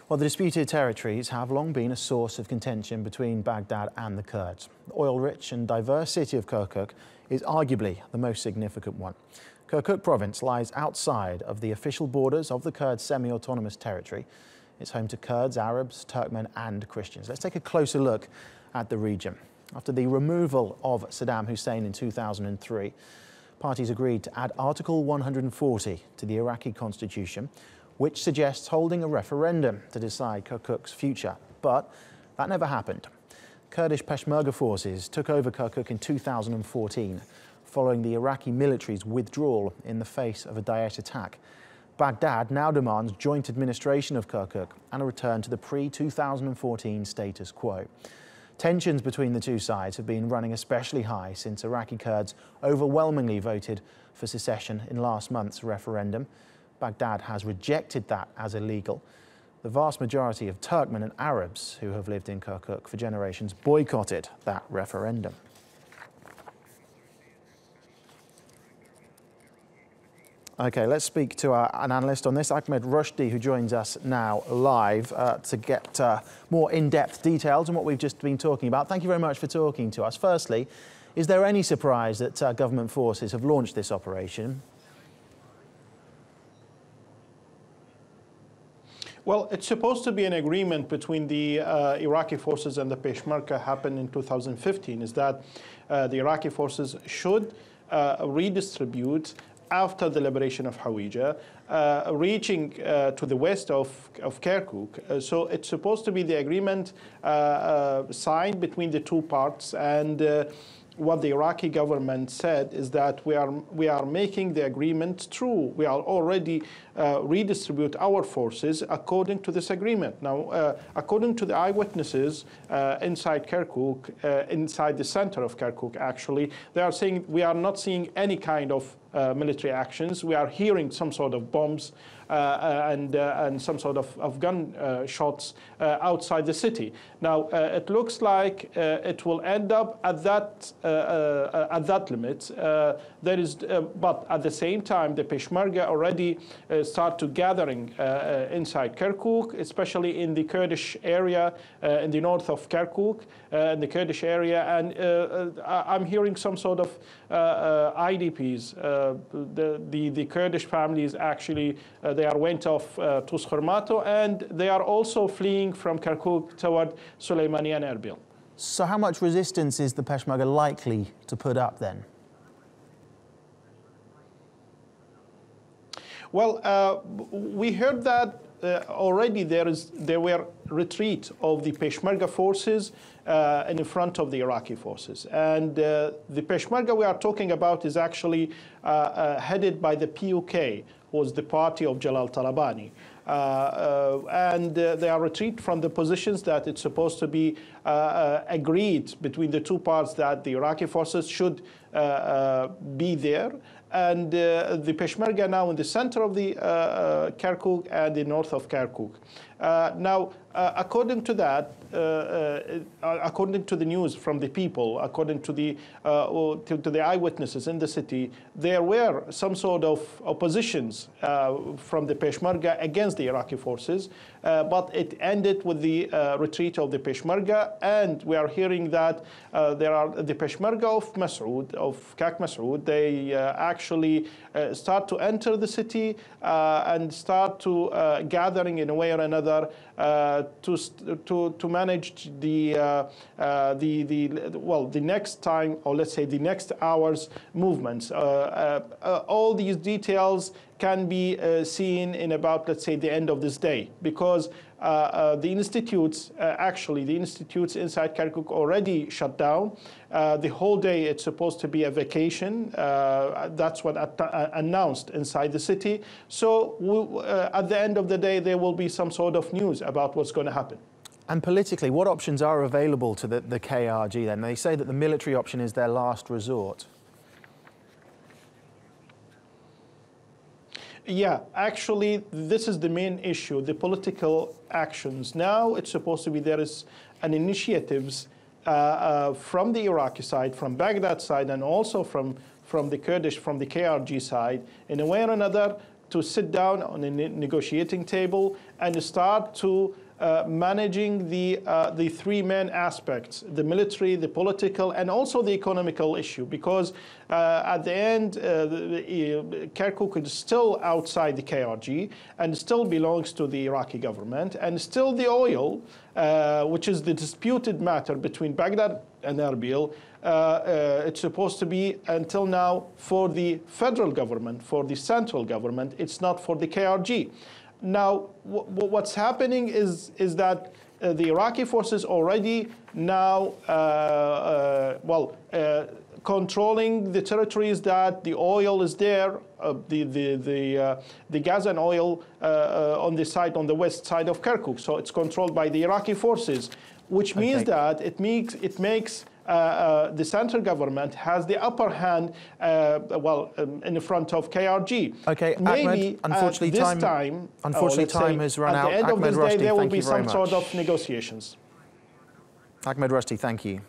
Well, the disputed territories have long been a source of contention between Baghdad and the Kurds. The oil-rich and diverse city of Kirkuk is arguably the most significant one. Kirkuk province lies outside of the official borders of the Kurds' semi-autonomous territory. It's home to Kurds, Arabs, Turkmen and Christians. Let's take a closer look at the region. After the removal of Saddam Hussein in 2003, parties agreed to add Article 140 to the Iraqi constitution, which suggests holding a referendum to decide Kirkuk's future. But that never happened. Kurdish Peshmerga forces took over Kirkuk in 2014, following the Iraqi military's withdrawal in the face of a Daesh attack. Baghdad now demands joint administration of Kirkuk and a return to the pre-2014 status quo. Tensions between the two sides have been running especially high since Iraqi Kurds overwhelmingly voted for secession in last month's referendum. Baghdad has rejected that as illegal. The vast majority of Turkmen and Arabs who have lived in Kirkuk for generations boycotted that referendum. OK, let's speak to an analyst on this, Ahmed Rushdi, who joins us now live to get more in-depth details on what we've just been talking about. Thank you very much for talking to us. Firstly, is there any surprise that government forces have launched this operation? Well, it's supposed to be an agreement between the Iraqi forces and the Peshmerga happened in 2015, is that the Iraqi forces should redistribute after the liberation of Hawija, reaching to the west of Kirkuk. So it's supposed to be the agreement signed between the two parts, and what the Iraqi government said is that we are making the agreement true. We are already redistribute our forces according to this agreement. Now, according to the eyewitnesses inside Kirkuk, inside the center of Kirkuk, actually, they are saying we are not seeing any kind of military actions. We are hearing some sort of bombs and some sort of gun shots outside the city. Now, it looks like it will end up at that limit. But at the same time, the Peshmerga already start to gathering inside Kirkuk, especially in the Kurdish area, in the north of Kirkuk, in the Kurdish area, and I'm hearing some sort of IDPs. The Kurdish families actually they are went off to Skhurmato, and they are also fleeing from Kirkuk toward Suleimani and Erbil. So how much resistance is the Peshmerga likely to put up then? Well, we heard that already there were retreat of the Peshmerga forces in front of the Iraqi forces. And the Peshmerga we are talking about is actually headed by the PUK, was the party of Jalal Talabani. And they are retreat from the positions that it's supposed to be agreed between the two parts that the Iraqi forces should be there. And the Peshmerga now in the center of the Kirkuk and the north of Kirkuk. Now, according to that, according to the news from the people, according to the eyewitnesses in the city, there were some sort of oppositions from the Peshmerga against the Iraqi forces, but it ended with the retreat of the Peshmerga, and we are hearing that there are the Peshmerga of Mas'ud, of Kak Mas'ud, they actually start to enter the city and start to gathering in a way or another to manage the next time, or let's say the next hour's movements. All these details can be seen in about, let's say, the end of this day, because the institutes, actually the institutes inside Kirkuk already shut down. The whole day it's supposed to be a vacation. That's what announced inside the city. So at the end of the day, there will be some sort of news about what's going to happen. And politically, what options are available to the KRG then? They say that the military option is their last resort. Yeah, actually, this is the main issue, the political actions. Now it's supposed to be there is an initiatives from the Iraqi side, from Baghdad side, and also from the Kurdish, from the KRG side, in a way or another, to sit down on a negotiating table and start to managing the three main aspects: the military, the political, and also the economical issue. Because at the end, Kirkuk is still outside the KRG and still belongs to the Iraqi government, and still the oil, which is the disputed matter between Baghdad and Erbil, it's supposed to be until now for the federal government, for the central government. It's not for the KRG. Now, what's happening is that the Iraqi forces already now, controlling the territories that the oil is there, the gas and oil on the side, on the west side of Kirkuk. So it's controlled by the Iraqi forces, which means that it makes the central government has the upper hand, in front of KRG. Okay, maybe Ahmed, unfortunately, time has run out. At the end of this day, there will be some sort of negotiations. Ahmed Rushdi, thank you.